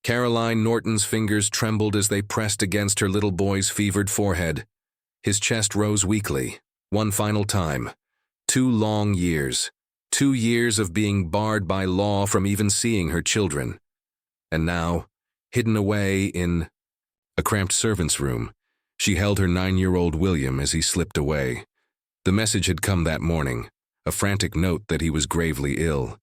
Caroline Norton's fingers trembled as they pressed against her little boy's fevered forehead. His chest rose weakly, one final time. 2 long years. 2 years of being barred by law from even seeing her children. And now, hidden away in a cramped servant's room, she held her 9-year-old William as he slipped away. The message had come that morning, a frantic note that he was gravely ill.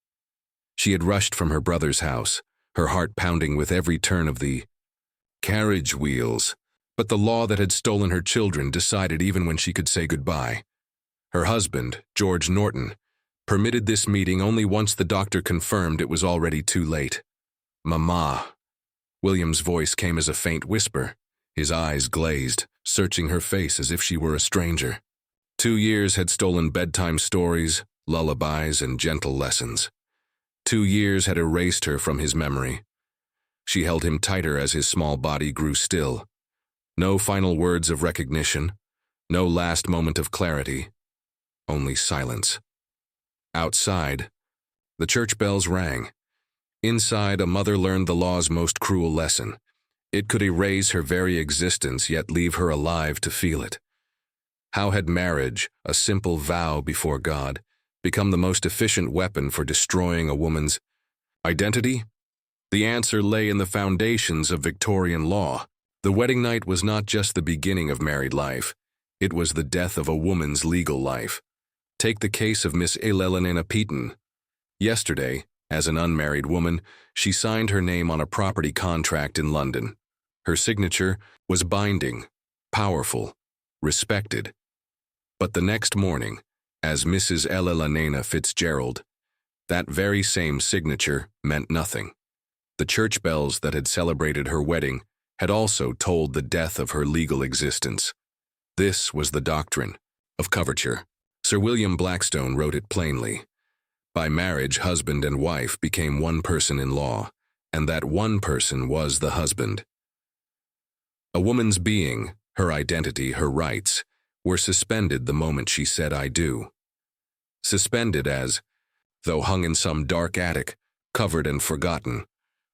She had rushed from her brother's house, her heart pounding with every turn of the carriage wheels. But the law that had stolen her children decided even when she could say goodbye. Her husband, George Norton, permitted this meeting only once the doctor confirmed it was already too late. "Mama." William's voice came as a faint whisper, his eyes glazed, searching her face as if she were a stranger. 2 years had stolen bedtime stories, lullabies, and gentle lessons. 2 years had erased her from his memory. She held him tighter as his small body grew still. No final words of recognition, no last moment of clarity, only silence. Outside, the church bells rang. Inside, a mother learned the law's most cruel lesson. It could erase her very existence, yet leave her alive to feel it. How had marriage, a simple vow before God, become the most efficient weapon for destroying a woman's identity? The answer lay in the foundations of Victorian law. The wedding night was not just the beginning of married life. It was the death of a woman's legal life. Take the case of Miss Elena Peaton. Yesterday, as an unmarried woman, she signed her name on a property contract in London. Her signature was binding, powerful, respected. But the next morning, as Mrs. Elena Fitzgerald, that very same signature meant nothing. The church bells that had celebrated her wedding had also told the death of her legal existence. This was the doctrine of coverture. Sir William Blackstone wrote it plainly. By marriage, husband and wife became one person in law, and that one person was the husband. A woman's being, her identity, her rights, were suspended the moment she said "I do." Suspended as, though hung in some dark attic, covered and forgotten,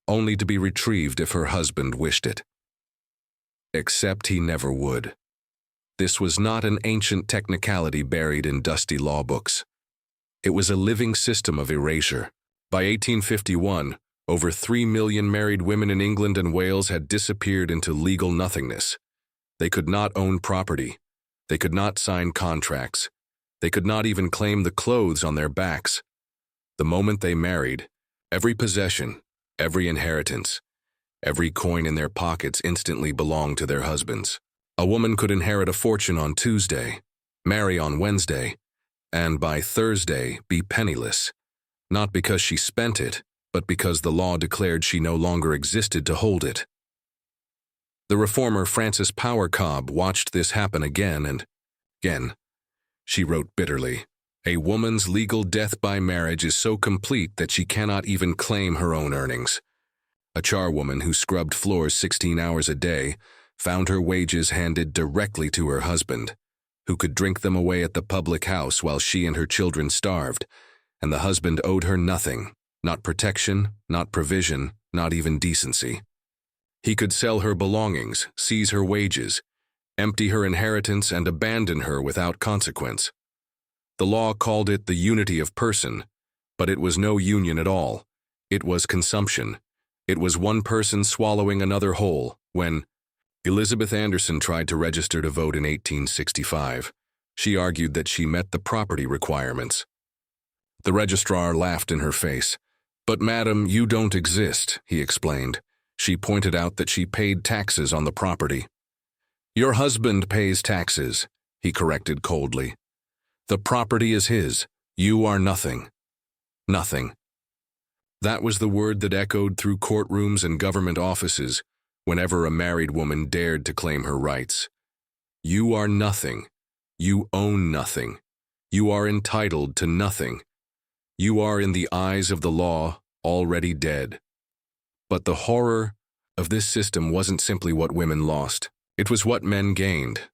only to be retrieved if her husband wished it. Except he never would. This was not an ancient technicality buried in dusty law books. It was a living system of erasure. By 1851, over 3 million married women in England and Wales had disappeared into legal nothingness. They could not own property. They could not sign contracts. They could not even claim the clothes on their backs. The moment they married, every possession, every inheritance, every coin in their pockets instantly belonged to their husbands. A woman could inherit a fortune on Tuesday, marry on Wednesday, and by Thursday be penniless, not because she spent it, but because the law declared she no longer existed to hold it. The reformer Frances Power Cobbe watched this happen again and again. She wrote bitterly, "A woman's legal death by marriage is so complete that she cannot even claim her own earnings." A charwoman who scrubbed floors 16 hours a day found her wages handed directly to her husband, who could drink them away at the public house while she and her children starved, and the husband owed her nothing, not protection, not provision, not even decency. He could sell her belongings, seize her wages, empty her inheritance, and abandon her without consequence. The law called it the unity of person, but it was no union at all. It was consumption. It was one person swallowing another whole. When Elizabeth Anderson tried to register to vote in 1865, she argued that she met the property requirements. The registrar laughed in her face. "But madam, you don't exist," he explained. She pointed out that she paid taxes on the property. "Your husband pays taxes," he corrected coldly. "The property is his. You are nothing." Nothing. That was the word that echoed through courtrooms and government offices whenever a married woman dared to claim her rights. You are nothing. You own nothing. You are entitled to nothing. You are, in the eyes of the law, already dead. But the horror of this system wasn't simply what women lost. It was what men gained.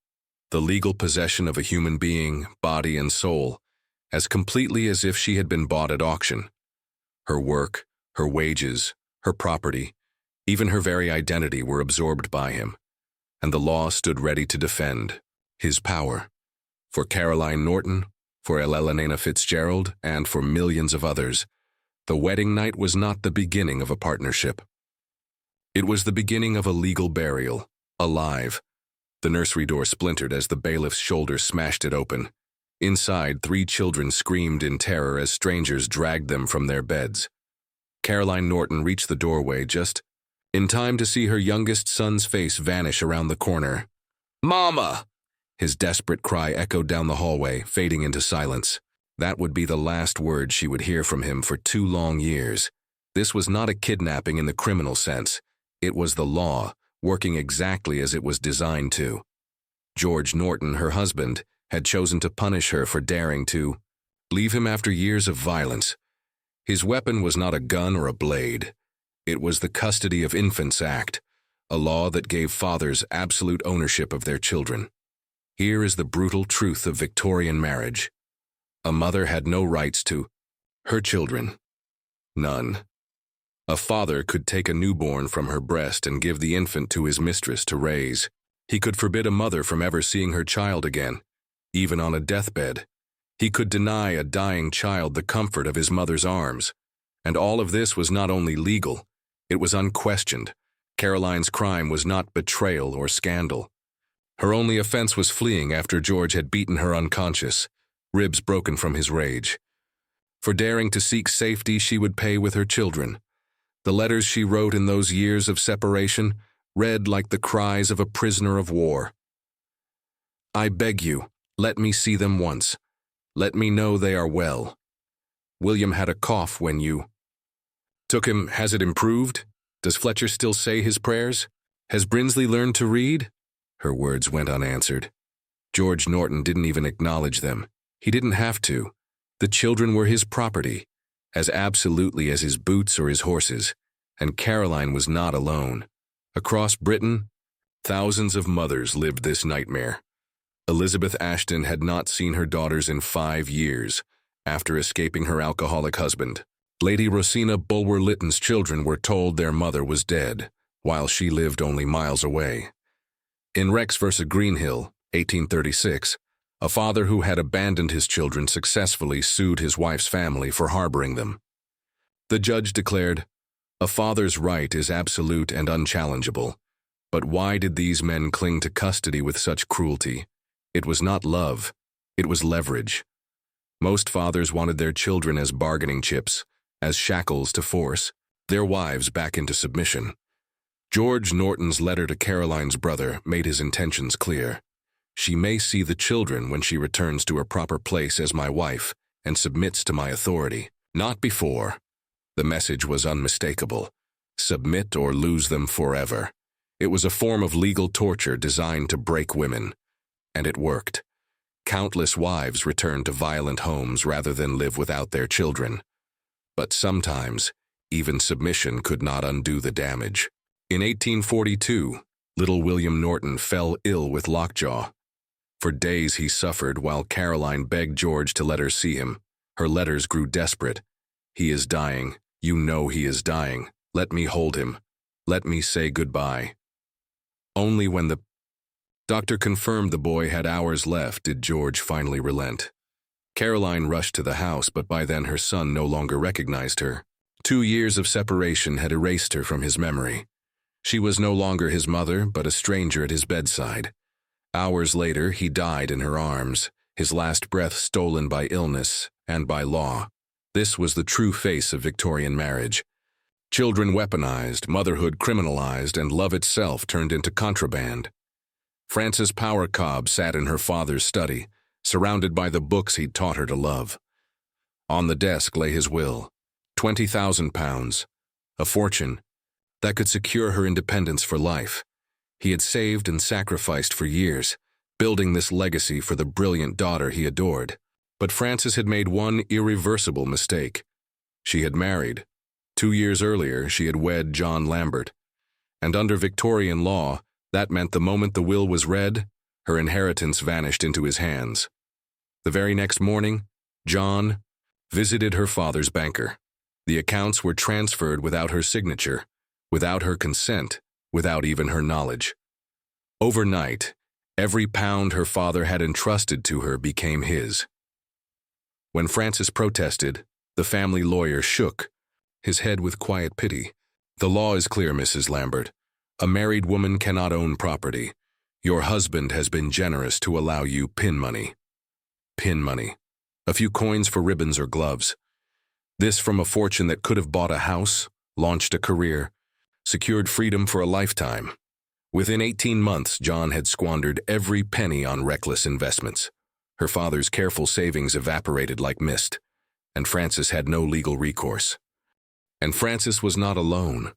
The legal possession of a human being, body and soul, as completely as if she had been bought at auction. Her work, her wages, her property, Even her very identity were absorbed by him, and the law stood ready to defend his power. For Caroline Norton, for Elena Fitzgerald, and for millions of others, the wedding night was not the beginning of a partnership. It was the beginning of a legal burial, alive. The nursery door splintered as the bailiff's shoulder smashed it open. Inside, 3 children screamed in terror as strangers dragged them from their beds. Caroline Norton reached the doorway just in time to see her youngest son's face vanish around the corner. "Mama!" His desperate cry echoed down the hallway, fading into silence. That would be the last word she would hear from him for 2 long years. This was not a kidnapping in the criminal sense. It was the law, working exactly as it was designed to. George Norton, her husband, had chosen to punish her for daring to leave him after years of violence. His weapon was not a gun or a blade. It was the Custody of Infants Act, a law that gave fathers absolute ownership of their children. Here is the brutal truth of Victorian marriage. A mother had no rights to her children. None. A father could take a newborn from her breast and give the infant to his mistress to raise. He could forbid a mother from ever seeing her child again, even on a deathbed. He could deny a dying child the comfort of his mother's arms. And all of this was not only legal, it was unquestioned. Caroline's crime was not betrayal or scandal. Her only offense was fleeing after George had beaten her unconscious, ribs broken from his rage. For daring to seek safety, she would pay with her children. The letters she wrote in those years of separation read like the cries of a prisoner of war. "I beg you, let me see them once. Let me know they are well. William had a cough when you took him. Has it improved? Does Fletcher still say his prayers? Has Brinsley learned to read?" Her words went unanswered. George Norton didn't even acknowledge them. He didn't have to. The children were his property, as absolutely as his boots or his horses, and Caroline was not alone. Across Britain, thousands of mothers lived this nightmare. Elizabeth Ashton had not seen her daughters in 5 years after escaping her alcoholic husband. Lady Rosina Bulwer-Lytton's children were told their mother was dead, while she lived only miles away. In Rex v. Greenhill, 1836, a father who had abandoned his children successfully sued his wife's family for harboring them. The judge declared, "A father's right is absolute and unchallengeable, but why did these men cling to custody with such cruelty? It was not love, it was leverage. Most fathers wanted their children as bargaining chips, as shackles to force their wives back into submission." George Norton's letter to Caroline's brother made his intentions clear. "She may see the children when she returns to her proper place as my wife and submits to my authority. Not before." The message was unmistakable. Submit or lose them forever. It was a form of legal torture designed to break women. And it worked. Countless wives returned to violent homes rather than live without their children. But sometimes, even submission could not undo the damage. In 1842, little William Norton fell ill with lockjaw. For days he suffered while Caroline begged George to let her see him. Her letters grew desperate. "He is dying. You know he is dying. Let me hold him. Let me say goodbye." Only when the doctor confirmed the boy had hours left did George finally relent. Caroline rushed to the house, but by then her son no longer recognized her. 2 years of separation had erased her from his memory. She was no longer his mother, but a stranger at his bedside. Hours later, he died in her arms, his last breath stolen by illness and by law. This was the true face of Victorian marriage. Children weaponized, motherhood criminalized, and love itself turned into contraband. Frances Power Cobb sat in her father's study, surrounded by the books he'd taught her to love. On the desk lay his will, £20,000, a fortune that could secure her independence for life. He had saved and sacrificed for years, building this legacy for the brilliant daughter he adored. But Frances had made one irreversible mistake. She had married. 2 years earlier, she had wed John Lambert. And under Victorian law, that meant the moment the will was read, her inheritance vanished into his hands. The very next morning, John visited her father's banker. The accounts were transferred without her signature, without her consent, without even her knowledge. Overnight, every pound her father had entrusted to her became his. When Frances protested, the family lawyer shook, his head with quiet pity. "The law is clear, Mrs. Lambert. A married woman cannot own property. Your husband has been generous to allow you pin money." Pin money. A few coins for ribbons or gloves. This from a fortune that could have bought a house, launched a career, secured freedom for a lifetime. Within 18 months, John had squandered every penny on reckless investments. Her father's careful savings evaporated like mist, and Frances had no legal recourse. And Frances was not alone.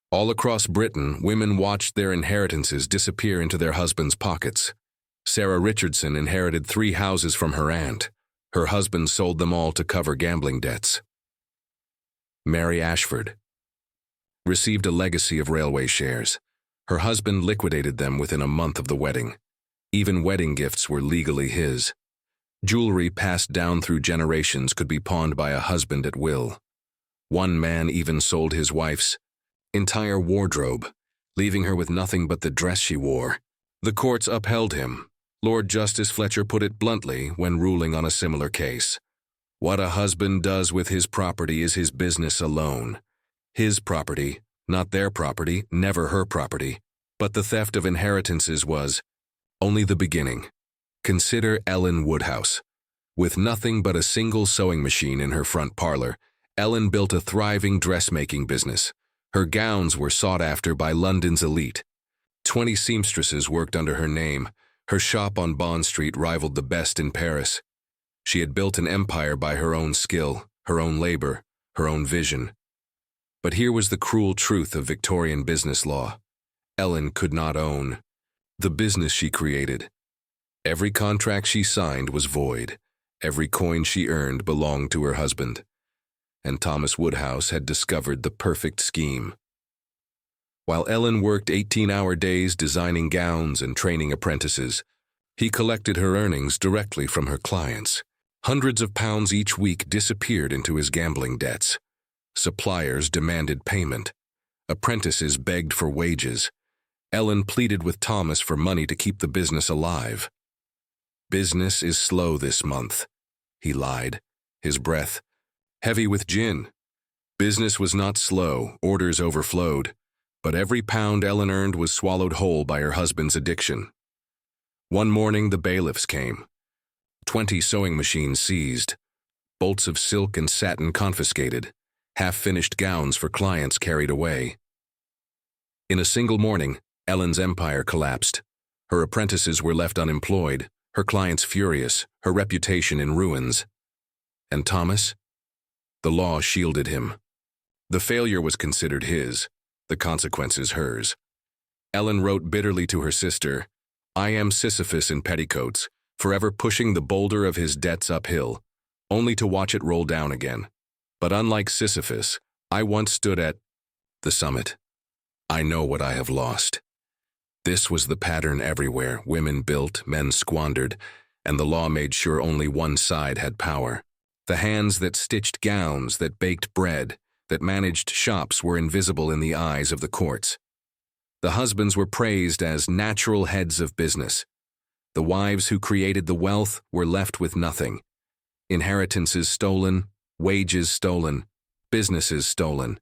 All across Britain, women watched their inheritances disappear into their husbands' pockets. Sarah Richardson inherited 3 houses from her aunt. Her husband sold them all to cover gambling debts. Mary Ashford received a legacy of railway shares. Her husband liquidated them within a month of the wedding. Even wedding gifts were legally his. Jewelry passed down through generations could be pawned by a husband at will. One man even sold his wife's entire wardrobe, leaving her with nothing but the dress she wore. The courts upheld him. Lord Justice Fletcher put it bluntly when ruling on a similar case. What a husband does with his property is his business alone. His property, not their property, never her property. But the theft of inheritances was only the beginning. Consider Ellen Woodhouse. With nothing but a single sewing machine in her front parlor, Ellen built a thriving dressmaking business. Her gowns were sought after by London's elite. 20 seamstresses worked under her name. Her shop on Bond Street rivaled the best in Paris. She had built an empire by her own skill, her own labor, her own vision. But here was the cruel truth of Victorian business law. Ellen could not own the business she created. Every contract she signed was void. Every coin she earned belonged to her husband. And Thomas Woodhouse had discovered the perfect scheme. While Ellen worked 18-hour days designing gowns and training apprentices, he collected her earnings directly from her clients. Hundreds of pounds each week disappeared into his gambling debts. Suppliers demanded payment. Apprentices begged for wages. Ellen pleaded with Thomas for money to keep the business alive. "Business is slow this month," he lied, his breath heavy with gin. Business was not slow, orders overflowed, but every pound Ellen earned was swallowed whole by her husband's addiction. One morning the bailiffs came. 20 sewing machines seized, bolts of silk and satin confiscated, half-finished gowns for clients carried away. In a single morning, Ellen's empire collapsed. Her apprentices were left unemployed, her clients furious, her reputation in ruins. And Thomas? The law shielded him. The failure was considered his, the consequences hers. Ellen wrote bitterly to her sister, "I am Sisyphus in petticoats, forever pushing the boulder of his debts uphill, only to watch it roll down again. But unlike Sisyphus, I once stood at the summit. I know what I have lost." This was the pattern everywhere. Women built, men squandered, and the law made sure only one side had power. The hands that stitched gowns, that baked bread, that managed shops were invisible in the eyes of the courts. The husbands were praised as natural heads of business. The wives who created the wealth were left with nothing. Inheritances stolen, wages stolen, businesses stolen.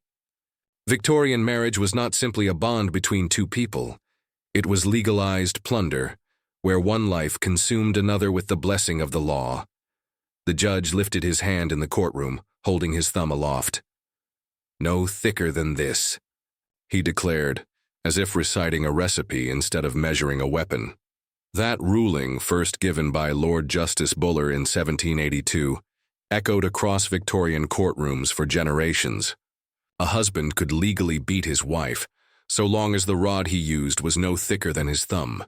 Victorian marriage was not simply a bond between two people. It was legalized plunder, where one life consumed another with the blessing of the law. The judge lifted his hand in the courtroom, holding his thumb aloft. "No thicker than this," he declared, as if reciting a recipe instead of measuring a weapon. That ruling, first given by Lord Justice Buller in 1782, echoed across Victorian courtrooms for generations. A husband could legally beat his wife, so long as the rod he used was no thicker than his thumb.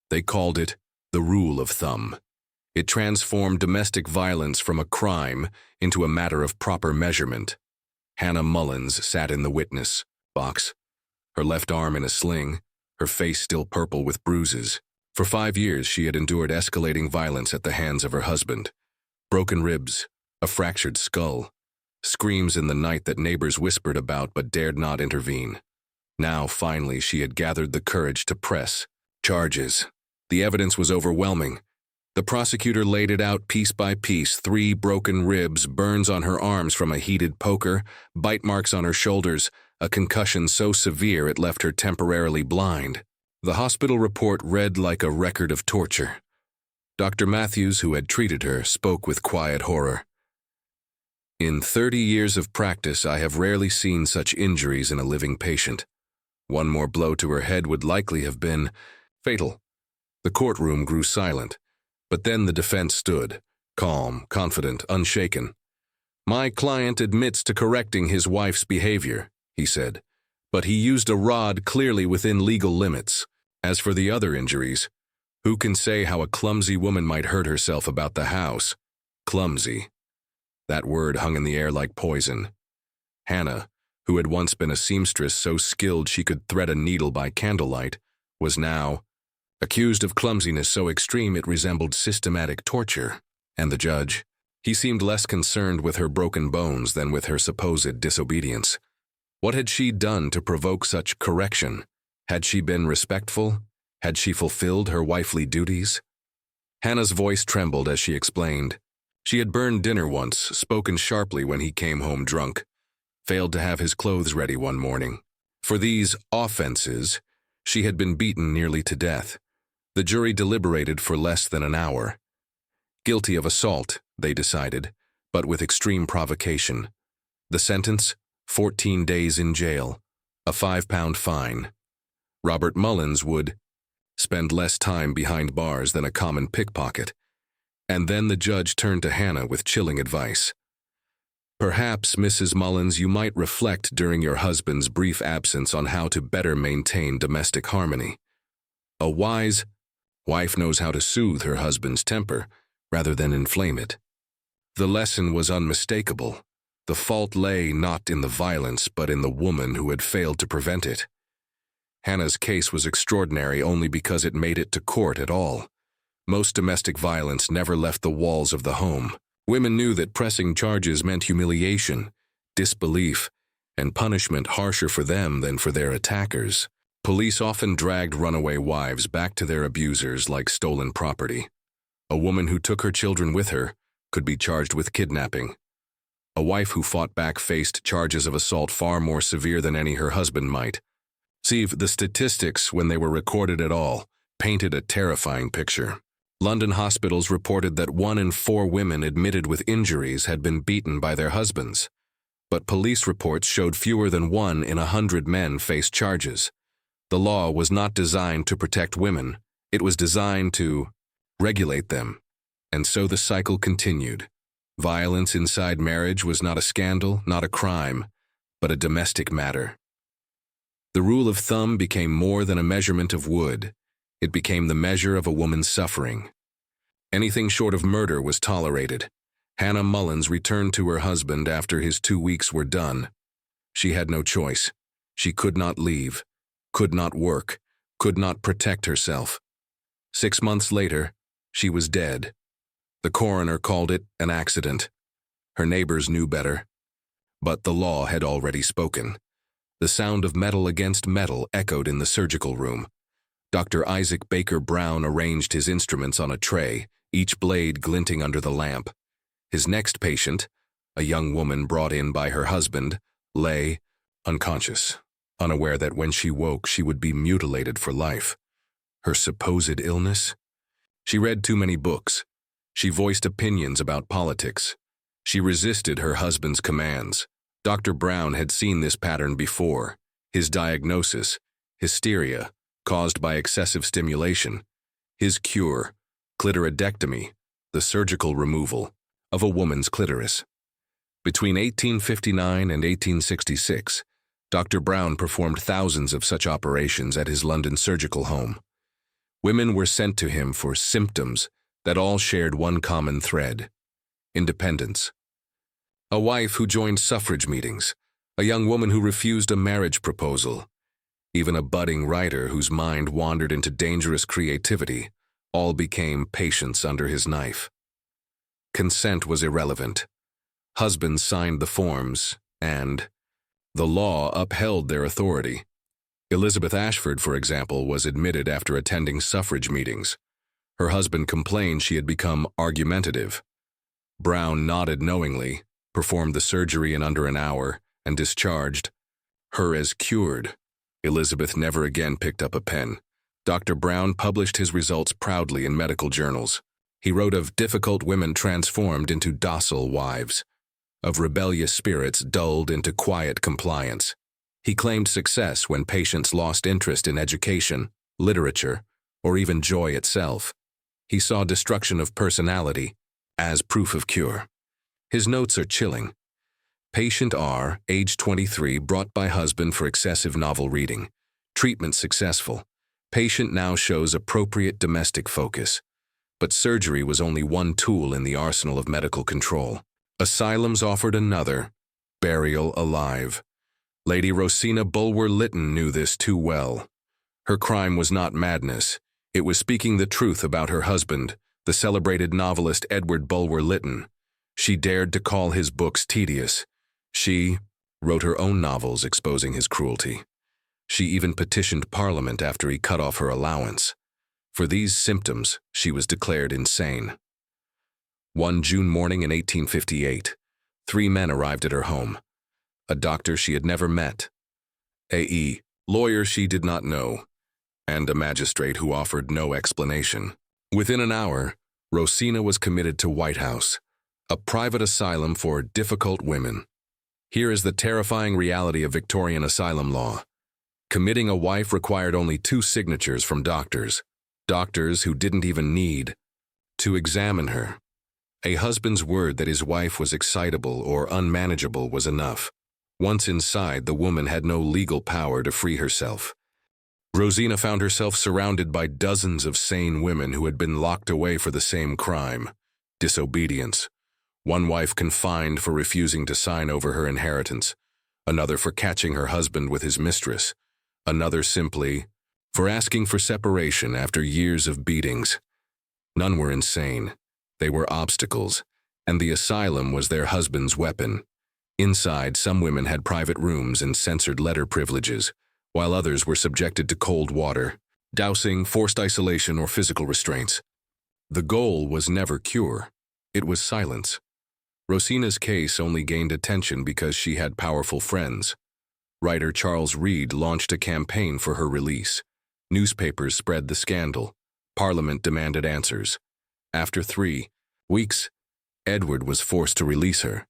They called it the rule of thumb. It transformed domestic violence from a crime into a matter of proper measurement. Hannah Mullins sat in the witness box, her left arm in a sling, her face still purple with bruises. For 5 years she had endured escalating violence at the hands of her husband. Broken ribs, a fractured skull, screams in the night that neighbors whispered about but dared not intervene. Now, finally, she had gathered the courage to press charges. The evidence was overwhelming. The prosecutor laid it out piece by piece: 3 broken ribs, burns on her arms from a heated poker, bite marks on her shoulders, a concussion so severe it left her temporarily blind. The hospital report read like a record of torture. Dr. Matthews, who had treated her, spoke with quiet horror. "In 30 years of practice, I have rarely seen such injuries in a living patient. One more blow to her head would likely have been fatal." The courtroom grew silent, but then the defense stood, calm, confident, unshaken. "My client admits to correcting his wife's behavior," he said, "but he used a rod clearly within legal limits. As for the other injuries, who can say how a clumsy woman might hurt herself about the house? Clumsy." That word hung in the air like poison. Hannah, who had once been a seamstress so skilled she could thread a needle by candlelight, was now accused of clumsiness so extreme it resembled systematic torture. And the judge? He seemed less concerned with her broken bones than with her supposed disobedience. What had she done to provoke such correction? Had she been respectful? Had she fulfilled her wifely duties? Hannah's voice trembled as she explained. She had burned dinner once, spoken sharply when he came home drunk, failed to have his clothes ready one morning. For these offenses, she had been beaten nearly to death. The jury deliberated for less than an hour. Guilty of assault, they decided, but with extreme provocation. The sentence: 14 days in jail, a £5 fine. Robert Mullins would spend less time behind bars than a common pickpocket. And then the judge turned to Hannah with chilling advice. "Perhaps, Mrs. Mullins, you might reflect during your husband's brief absence on how to better maintain domestic harmony. A wise wife knows how to soothe her husband's temper rather than inflame it." The lesson was unmistakable. The fault lay not in the violence but in the woman who had failed to prevent it. Hannah's case was extraordinary only because it made it to court at all. Most domestic violence never left the walls of the home. Women knew that pressing charges meant humiliation, disbelief, and punishment harsher for them than for their attackers. Police often dragged runaway wives back to their abusers like stolen property. A woman who took her children with her could be charged with kidnapping. A wife who fought back faced charges of assault far more severe than any her husband might. See, the statistics, when they were recorded at all, painted a terrifying picture. London hospitals reported that 1 in 4 women admitted with injuries had been beaten by their husbands. But police reports showed fewer than 1 in 100 men faced charges. The law was not designed to protect women. It was designed to regulate them. And so the cycle continued. Violence inside marriage was not a scandal, not a crime, but a domestic matter. The rule of thumb became more than a measurement of wood. It became the measure of a woman's suffering. Anything short of murder was tolerated. Hannah Mullins returned to her husband after his 2 weeks were done. She had no choice. She could not leave, could not work, could not protect herself. 6 months later, she was dead. The coroner called it an accident. Her neighbors knew better. But the law had already spoken. The sound of metal against metal echoed in the surgical room. Dr. Isaac Baker Brown arranged his instruments on a tray, each blade glinting under the lamp. His next patient, a young woman brought in by her husband, lay unconscious, unaware that when she woke she would be mutilated for life. Her supposed illness? She read too many books. She voiced opinions about politics. She resisted her husband's commands. Dr. Brown had seen this pattern before. His diagnosis: hysteria, caused by excessive stimulation. His cure: clitoridectomy, the surgical removal of a woman's clitoris. Between 1859 and 1866, Dr. Brown performed thousands of such operations at his London surgical home. Women were sent to him for symptoms that all shared one common thread: independence. A wife who joined suffrage meetings, a young woman who refused a marriage proposal, even a budding writer whose mind wandered into dangerous creativity, all became patients under his knife. Consent was irrelevant. Husbands signed the forms, and the law upheld their authority. Elizabeth Ashford, for example, was admitted after attending suffrage meetings. Her husband complained she had become argumentative. Brown nodded knowingly, performed the surgery in under an hour, and discharged her as cured. Elizabeth never again picked up a pen. Dr. Brown published his results proudly in medical journals. He wrote of difficult women transformed into docile wives, of rebellious spirits dulled into quiet compliance. He claimed success when patients lost interest in education, literature, or even joy itself. He saw destruction of personality as proof of cure. His notes are chilling. Patient R, age 23, brought by husband for excessive novel reading. Treatment successful. Patient now shows appropriate domestic focus. But surgery was only one tool in the arsenal of medical control. Asylums offered another: burial alive. Lady Rosina Bulwer-Lytton knew this too well. Her crime was not madness. It was speaking the truth about her husband, the celebrated novelist Edward Bulwer-Lytton. She dared to call his books tedious. She wrote her own novels exposing his cruelty. She even petitioned Parliament after he cut off her allowance. For these symptoms, she was declared insane. One June morning in 1858, 3 men arrived at her home. A doctor she had never met, a lawyer she did not know, and a magistrate who offered no explanation. Within an hour, Rosina was committed to Woodhouse, a private asylum for difficult women. Here is the terrifying reality of Victorian asylum law. Committing a wife required only 2 signatures from doctors who didn't even need to examine her. A husband's word that his wife was excitable or unmanageable was enough. Once inside, the woman had no legal power to free herself. Rosina found herself surrounded by dozens of sane women who had been locked away for the same crime: disobedience. One wife confined for refusing to sign over her inheritance, another for catching her husband with his mistress, another simply for asking for separation after years of beatings. None were insane. They were obstacles, and the asylum was their husband's weapon. Inside, some women had private rooms and censored letter privileges, while others were subjected to cold water, dousing, forced isolation, or physical restraints. The goal was never cure. It was silence. Rosina's case only gained attention because she had powerful friends. Writer Charles Reade launched a campaign for her release. Newspapers spread the scandal. Parliament demanded answers. After 3 weeks, Edward was forced to release her.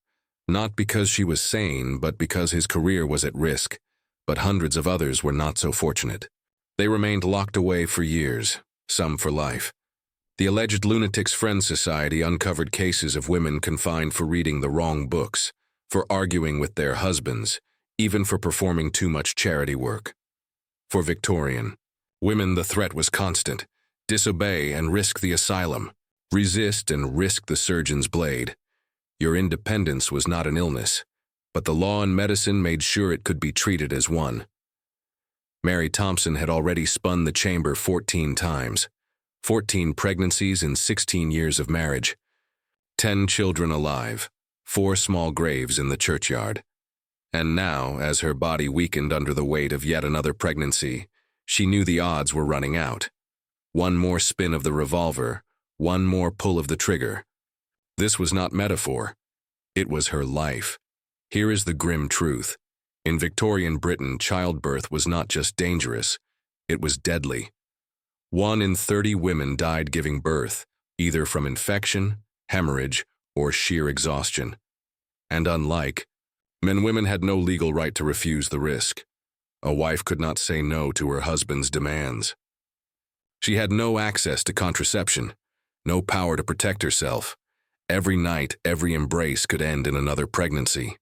Not because she was sane, but because his career was at risk. But hundreds of others were not so fortunate. They remained locked away for years, some for life. The alleged Lunatics' Friends Society uncovered cases of women confined for reading the wrong books, for arguing with their husbands, even for performing too much charity work. For Victorian women, the threat was constant: disobey and risk the asylum, resist and risk the surgeon's blade. Your independence was not an illness, but the law and medicine made sure it could be treated as one. Mary Thompson had already spun the chamber 14 times, 14 pregnancies in 16 years of marriage, 10 children alive, 4 small graves in the churchyard. And now, as her body weakened under the weight of yet another pregnancy, she knew the odds were running out. One more spin of the revolver, one more pull of the trigger. This was not metaphor. It was her life. Here is the grim truth. In Victorian Britain, childbirth was not just dangerous, it was deadly. 1 in 30 women died giving birth, either from infection, hemorrhage, or sheer exhaustion. And unlike men, women had no legal right to refuse the risk. A wife could not say no to her husband's demands. She had no access to contraception, no power to protect herself. Every night, every embrace could end in another pregnancy.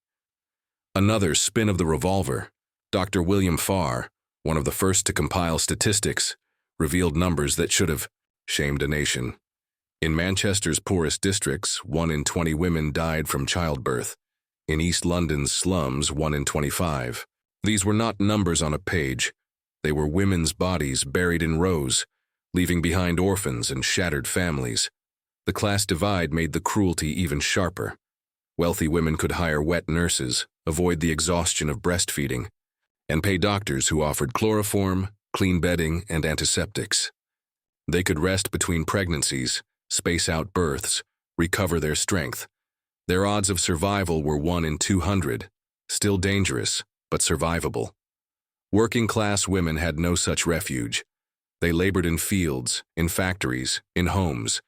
Another spin of the revolver. Dr. William Farr, one of the first to compile statistics, revealed numbers that should have shamed a nation. In Manchester's poorest districts, 1 in 20 women died from childbirth. In East London's slums, 1 in 25. These were not numbers on a page. They were women's bodies buried in rows, leaving behind orphans and shattered families. The class divide made the cruelty even sharper. Wealthy women could hire wet nurses, avoid the exhaustion of breastfeeding, and pay doctors who offered chloroform, clean bedding, and antiseptics. They could rest between pregnancies, space out births, recover their strength. Their odds of survival were 1 in 200, still dangerous, but survivable. Working-class women had no such refuge. They labored in fields, in factories, in homes,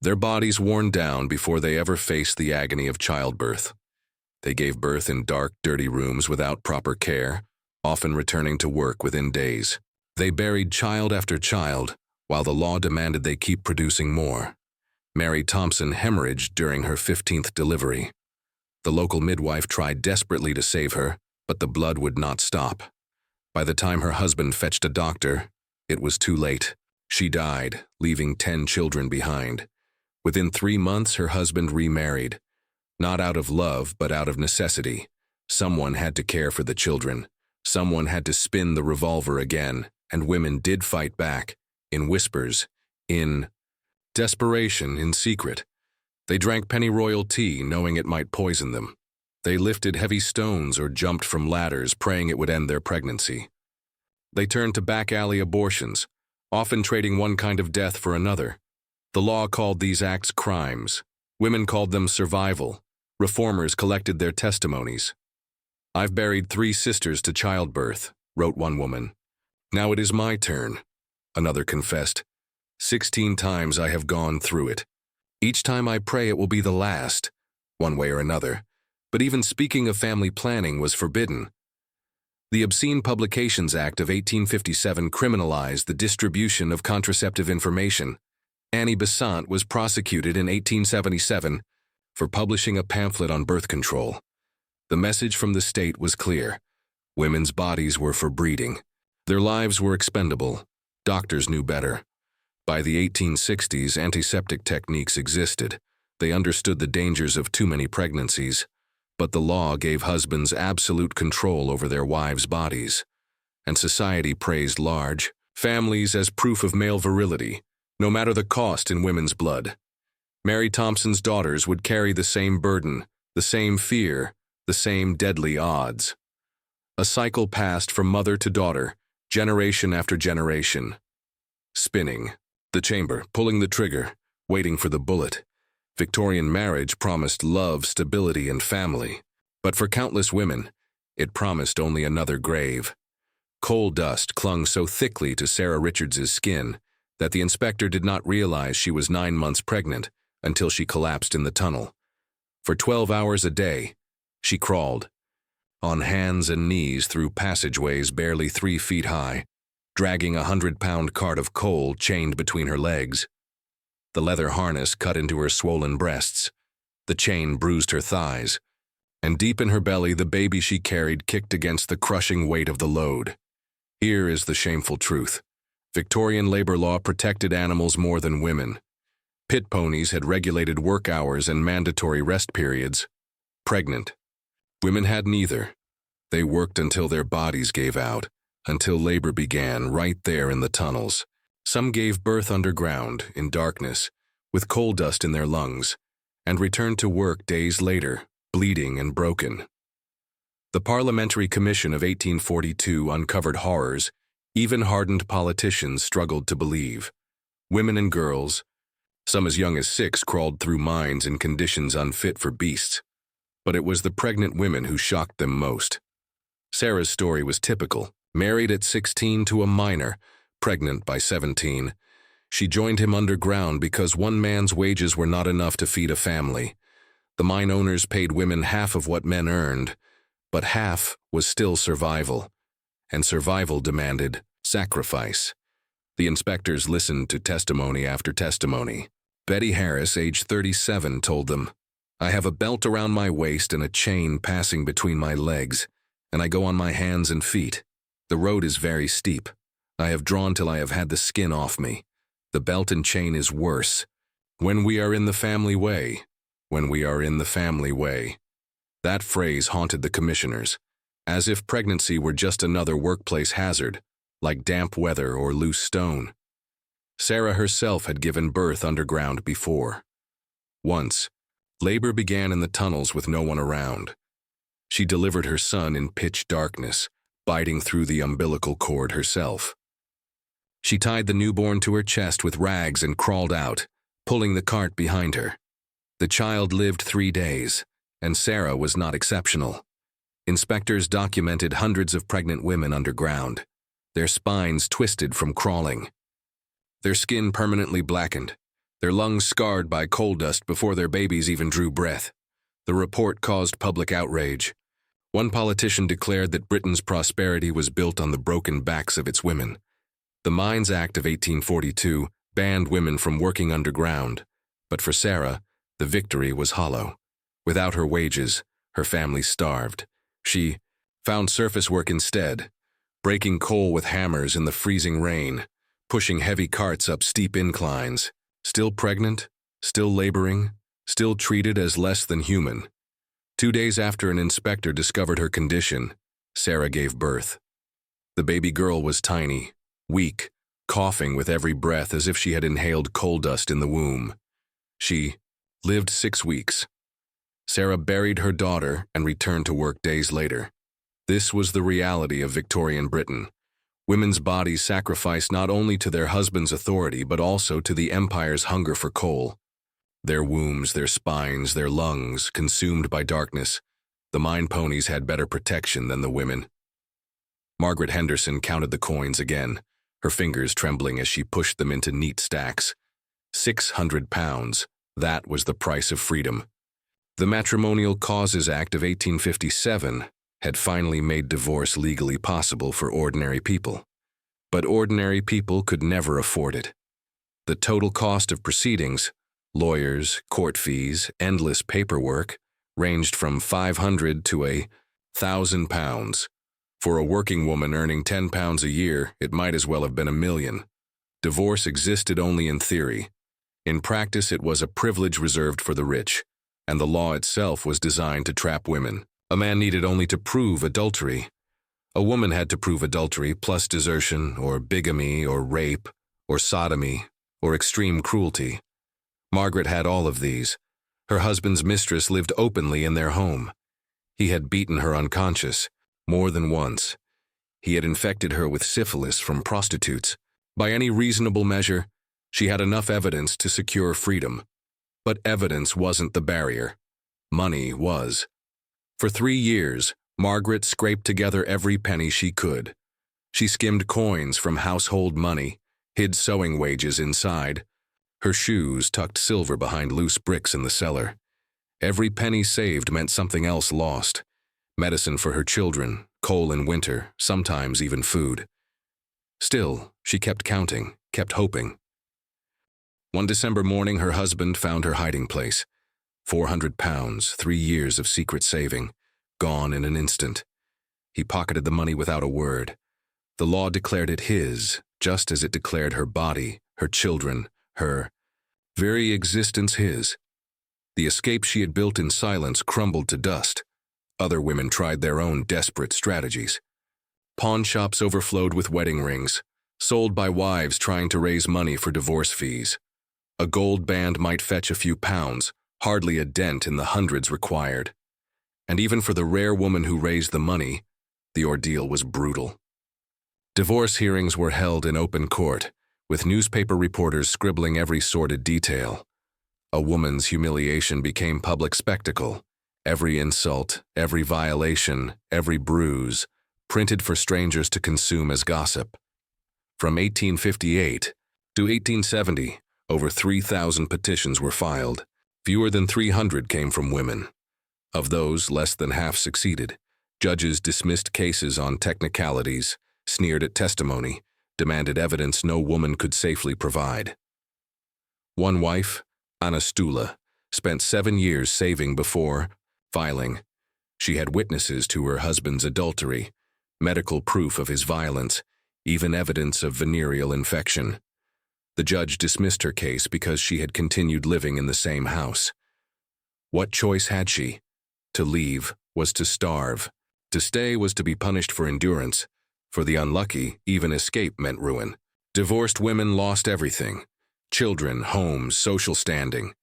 their bodies worn down before they ever faced the agony of childbirth. They gave birth in dark, dirty rooms without proper care, often returning to work within days. They buried child after child, while the law demanded they keep producing more. Mary Thompson hemorrhaged during her 15th delivery. The local midwife tried desperately to save her, but the blood would not stop. By the time her husband fetched a doctor, it was too late. She died, leaving 10 children behind. Within 3 months, her husband remarried. Not out of love, but out of necessity. Someone had to care for the children. Someone had to spin the revolver again, and women did fight back, in whispers, in desperation, in secret. They drank pennyroyal tea, knowing it might poison them. They lifted heavy stones or jumped from ladders, praying it would end their pregnancy. They turned to back-alley abortions, often trading one kind of death for another. The law called these acts crimes. Women called them survival. Reformers collected their testimonies. "I've buried 3 sisters to childbirth," wrote one woman. "Now it is my turn," another confessed. 16 times I have gone through it. Each time I pray it will be the last, one way or another. But even speaking of family planning was forbidden. The Obscene Publications Act of 1857 criminalized the distribution of contraceptive information. Annie Besant was prosecuted in 1877 for publishing a pamphlet on birth control. The message from the state was clear. Women's bodies were for breeding. Their lives were expendable. Doctors knew better. By the 1860s, antiseptic techniques existed. They understood the dangers of too many pregnancies. But the law gave husbands absolute control over their wives' bodies. And society praised large families as proof of male virility, no matter the cost in women's blood. Mary Thompson's daughters would carry the same burden, the same fear, the same deadly odds. A cycle passed from mother to daughter, generation after generation. Spinning, the chamber, pulling the trigger, waiting for the bullet. Victorian marriage promised love, stability, and family. But for countless women, it promised only another grave. Coal dust clung so thickly to Sarah Richards's skin that the inspector did not realize she was 9 months pregnant until she collapsed in the tunnel. For 12 hours a day, she crawled, on hands and knees through passageways barely 3 feet high, dragging a 100-pound cart of coal chained between her legs. The leather harness cut into her swollen breasts. The chain bruised her thighs. And deep in her belly, the baby she carried kicked against the crushing weight of the load. Here is the shameful truth. Victorian labor law protected animals more than women. Pit ponies had regulated work hours and mandatory rest periods. Pregnant. Women had neither. They worked until their bodies gave out, until labor began right there in the tunnels. Some gave birth underground, in darkness, with coal dust in their lungs, and returned to work days later, bleeding and broken. The Parliamentary Commission of 1842 uncovered horrors even hardened politicians struggled to believe. Women and girls, some as young as 6, crawled through mines in conditions unfit for beasts. But it was the pregnant women who shocked them most. Sarah's story was typical. Married at 16 to a miner, pregnant by 17, she joined him underground because one man's wages were not enough to feed a family. The mine owners paid women half of what men earned, but half was still survival, and survival demanded sacrifice. The inspectors listened to testimony after testimony. Betty Harris, age 37, told them, "I have a belt around my waist and a chain passing between my legs, and I go on my hands and feet. The road is very steep. I have drawn till I have had the skin off me. The belt and chain is worse. When we are in the family way, when we are in the family way." That phrase haunted the commissioners, as if pregnancy were just another workplace hazard, like damp weather or loose stone. Sarah herself had given birth underground before. Once, labor began in the tunnels with no one around. She delivered her son in pitch darkness, biting through the umbilical cord herself. She tied the newborn to her chest with rags and crawled out, pulling the cart behind her. The child lived 3 days, and Sarah was not exceptional. Inspectors documented hundreds of pregnant women underground, their spines twisted from crawling, their skin permanently blackened, their lungs scarred by coal dust before their babies even drew breath. The report caused public outrage. One politician declared that Britain's prosperity was built on the broken backs of its women. The Mines Act of 1842 banned women from working underground, but for Sarah, the victory was hollow. Without her wages, her family starved. She found surface work instead, breaking coal with hammers in the freezing rain, pushing heavy carts up steep inclines. Still pregnant, still laboring, still treated as less than human. 2 days after an inspector discovered her condition, Sarah gave birth. The baby girl was tiny, weak, coughing with every breath as if she had inhaled coal dust in the womb. She lived 6 weeks. Sarah buried her daughter and returned to work days later. This was the reality of Victorian Britain. Women's bodies sacrificed not only to their husband's authority but also to the empire's hunger for coal. Their wombs, their spines, their lungs, consumed by darkness. The mine ponies had better protection than the women. Margaret Henderson counted the coins again, her fingers trembling as she pushed them into neat stacks. 600 pounds, that was the price of freedom. The Matrimonial Causes Act of 1857 had finally made divorce legally possible for ordinary people. But ordinary people could never afford it. The total cost of proceedings, lawyers, court fees, endless paperwork, ranged from 500 to 1,000 pounds. For a working woman earning 10 pounds a year, it might as well have been $1 million. Divorce existed only in theory. In practice, it was a privilege reserved for the rich, and the law itself was designed to trap women. A man needed only to prove adultery. A woman had to prove adultery plus desertion or bigamy or rape or sodomy or extreme cruelty. Margaret had all of these. Her husband's mistress lived openly in their home. He had beaten her unconscious, more than once. He had infected her with syphilis from prostitutes. By any reasonable measure, she had enough evidence to secure freedom. But evidence wasn't the barrier. Money was. For 3 years, Margaret scraped together every penny she could. She skimmed coins from household money, hid sewing wages inside. Her shoes tucked silver behind loose bricks in the cellar. Every penny saved meant something else lost. Medicine for her children, coal in winter, sometimes even food. Still, she kept counting, kept hoping. One December morning, her husband found her hiding place. 400 pounds, 3 years of secret saving, gone in an instant. He pocketed the money without a word. The law declared it his, just as it declared her body, her children, her very existence his. The escape she had built in silence crumbled to dust. Other women tried their own desperate strategies. Pawn shops overflowed with wedding rings, sold by wives trying to raise money for divorce fees. A gold band might fetch a few pounds, hardly a dent in the hundreds required. And even for the rare woman who raised the money, the ordeal was brutal. Divorce hearings were held in open court, with newspaper reporters scribbling every sordid detail. A woman's humiliation became public spectacle. Every insult, every violation, every bruise, printed for strangers to consume as gossip. From 1858 to 1870, over 3,000 petitions were filed. Fewer than 300 came from women. Of those, less than half succeeded. Judges dismissed cases on technicalities, sneered at testimony, demanded evidence no woman could safely provide. One wife, Anastula, spent 7 years saving before filing. She had witnesses to her husband's adultery, medical proof of his violence, even evidence of venereal infection. The judge dismissed her case because she had continued living in the same house. What choice had she? To leave was to starve. To stay was to be punished for endurance. For the unlucky, even escape meant ruin. Divorced women lost everything: children, homes, social standing.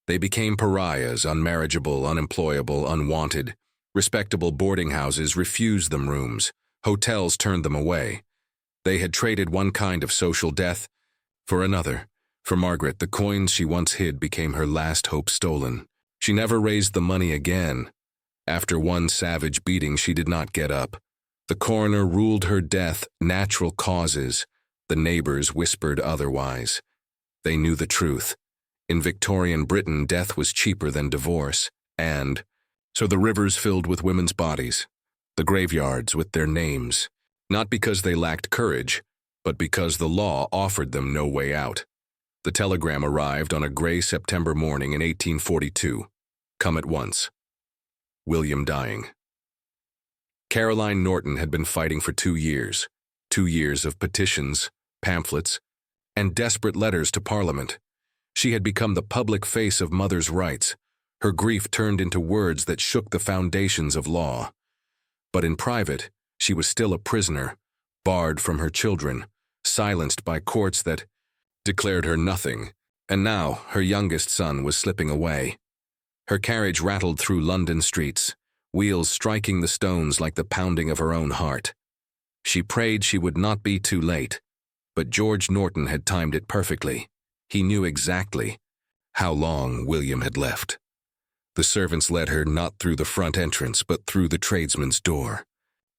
They became pariahs, unmarriageable, unemployable, unwanted. Respectable boarding houses refused them rooms. Hotels turned them away. They had traded one kind of social death for another. For Margaret, the coins she once hid became her last hope stolen. She never raised the money again. After one savage beating, she did not get up. The coroner ruled her death natural causes. The neighbors whispered otherwise. They knew the truth. In Victorian Britain, death was cheaper than divorce, and so the rivers filled with women's bodies, the graveyards with their names, not because they lacked courage, but because the law offered them no way out. The telegram arrived on a gray September morning in 1842. Come at once. William dying. Caroline Norton had been fighting for 2 years. 2 years of petitions, pamphlets, and desperate letters to Parliament. She had become the public face of mothers' rights. Her grief turned into words that shook the foundations of law. But in private, she was still a prisoner, barred from her children, silenced by courts that declared her nothing, and now her youngest son was slipping away. Her carriage rattled through London streets, wheels striking the stones like the pounding of her own heart. She prayed she would not be too late, but George Norton had timed it perfectly. He knew exactly how long William had left. The servants led her not through the front entrance, but through the tradesman's door.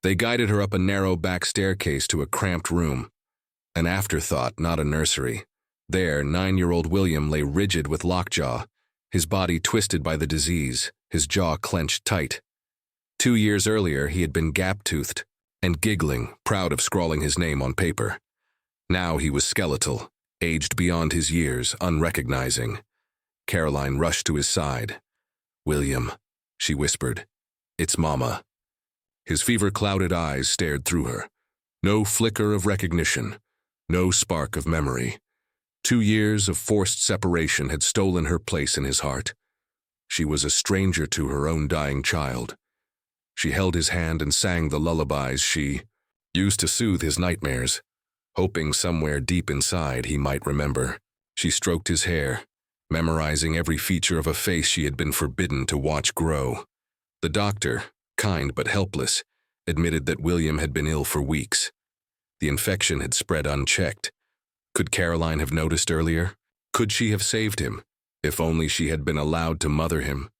They guided her up a narrow back staircase to a cramped room. An afterthought, not a nursery. There, 9-year-old William lay rigid with lockjaw, his body twisted by the disease, his jaw clenched tight. 2 years earlier, he had been gap-toothed and giggling, proud of scrawling his name on paper. Now he was skeletal, aged beyond his years, unrecognizing. Caroline rushed to his side. "William," she whispered. "It's Mama." His fever-clouded eyes stared through her. No flicker of recognition, no spark of memory. 2 years of forced separation had stolen her place in his heart. She was a stranger to her own dying child. She held his hand and sang the lullabies she used to soothe his nightmares, hoping somewhere deep inside he might remember. She stroked his hair, memorizing every feature of a face she had been forbidden to watch grow. The doctor, kind but helpless, admitted that William had been ill for weeks. The infection had spread unchecked. Could Caroline have noticed earlier? Could she have saved him, if only she had been allowed to mother him?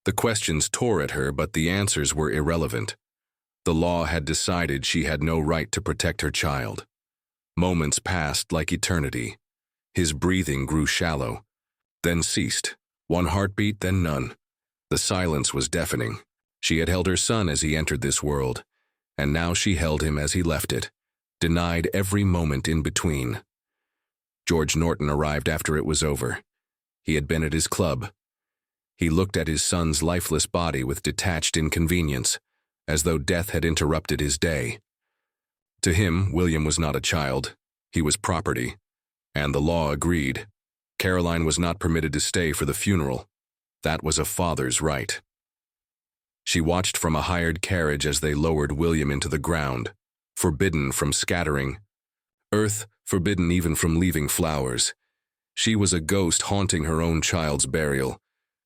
The questions tore at her, but the answers were irrelevant. The law had decided she had no right to protect her child. Moments passed like eternity. His breathing grew shallow, then ceased. One heartbeat, then none. The silence was deafening. She had held her son as he entered this world, and now she held him as he left it, denied every moment in between. George Norton arrived after it was over. He had been at his club. He looked at his son's lifeless body with detached inconvenience, as though death had interrupted his day. To him, William was not a child. He was property, and the law agreed. Caroline was not permitted to stay for the funeral. That was a father's right. She watched from a hired carriage as they lowered William into the ground, forbidden from scattering earth, forbidden even from leaving flowers. She was a ghost haunting her own child's burial.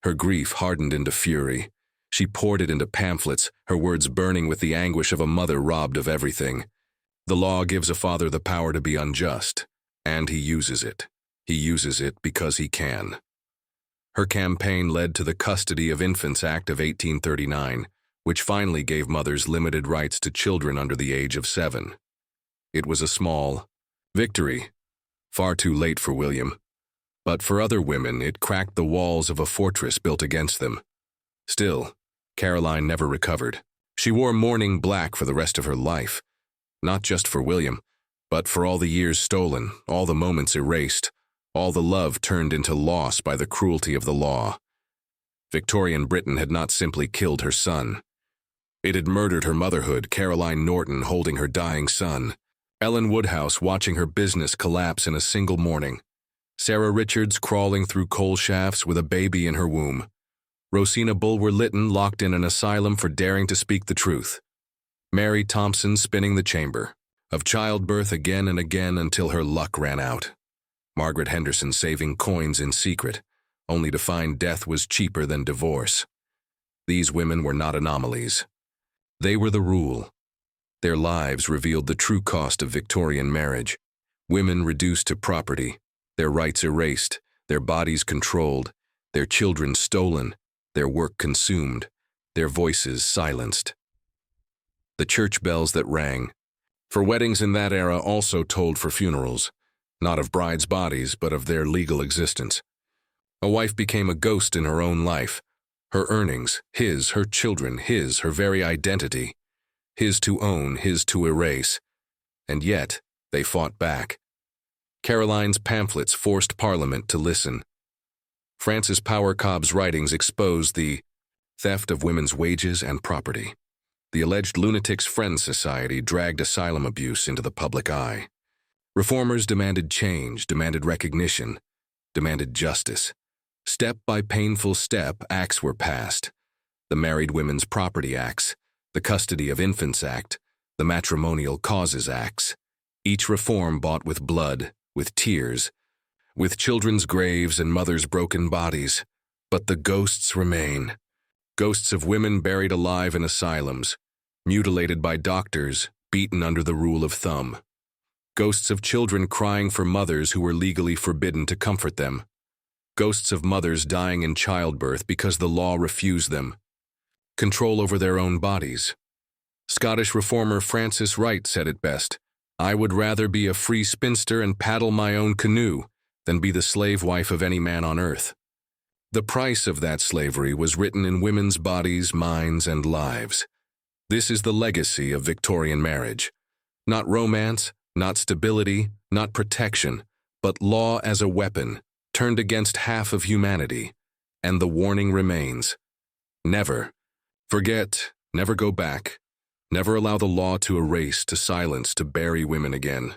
Her grief hardened into fury. She poured it into pamphlets, her words burning with the anguish of a mother robbed of everything. The law gives a father the power to be unjust, and he uses it. He uses it because he can. Her campaign led to the Custody of Infants Act of 1839, which finally gave mothers limited rights to children under the age of 7. It was a small victory, far too late for William. But for other women, it cracked the walls of a fortress built against them. Still, Caroline never recovered. She wore mourning black for the rest of her life, not just for William, but for all the years stolen, all the moments erased, all the love turned into loss by the cruelty of the law. Victorian Britain had not simply killed her son. It had murdered her motherhood, Caroline Norton holding her dying son, Ellen Woodhouse watching her business collapse in a single morning, Sarah Richards crawling through coal shafts with a baby in her womb, Rosina Bulwer-Lytton locked in an asylum for daring to speak the truth, Mary Thompson spinning the chamber of childbirth again and again until her luck ran out, Margaret Henderson saving coins in secret, only to find death was cheaper than divorce. These women were not anomalies. They were the rule. Their lives revealed the true cost of Victorian marriage. Women reduced to property, their rights erased, their bodies controlled, their children stolen, their work consumed, their voices silenced. The church bells that rang, for weddings in that era, also tolled for funerals, not of brides' bodies, but of their legal existence. A wife became a ghost in her own life, her earnings, his, her children, his, her very identity, his to own, his to erase. And yet, they fought back. Caroline's pamphlets forced Parliament to listen. Francis Power Cobb's writings exposed the theft of women's wages and property. The alleged Lunatics' Friends Society dragged asylum abuse into the public eye. Reformers demanded change, demanded recognition, demanded justice. Step by painful step, acts were passed. The Married Women's Property Acts, the Custody of Infants Act, the Matrimonial Causes Acts. Each reform bought with blood, with tears, with children's graves and mothers' broken bodies. But the ghosts remain. Ghosts of women buried alive in asylums, mutilated by doctors, beaten under the rule of thumb. Ghosts of children crying for mothers who were legally forbidden to comfort them. Ghosts of mothers dying in childbirth because the law refused them control over their own bodies. Scottish reformer Francis Wright said it best, "I would rather be a free spinster and paddle my own canoe than be the slave wife of any man on earth." The price of that slavery was written in women's bodies, minds, and lives. This is the legacy of Victorian marriage. Not romance, not stability, not protection, but law as a weapon, turned against half of humanity. And the warning remains. Never forget, never go back, never allow the law to erase, to silence, to bury women again.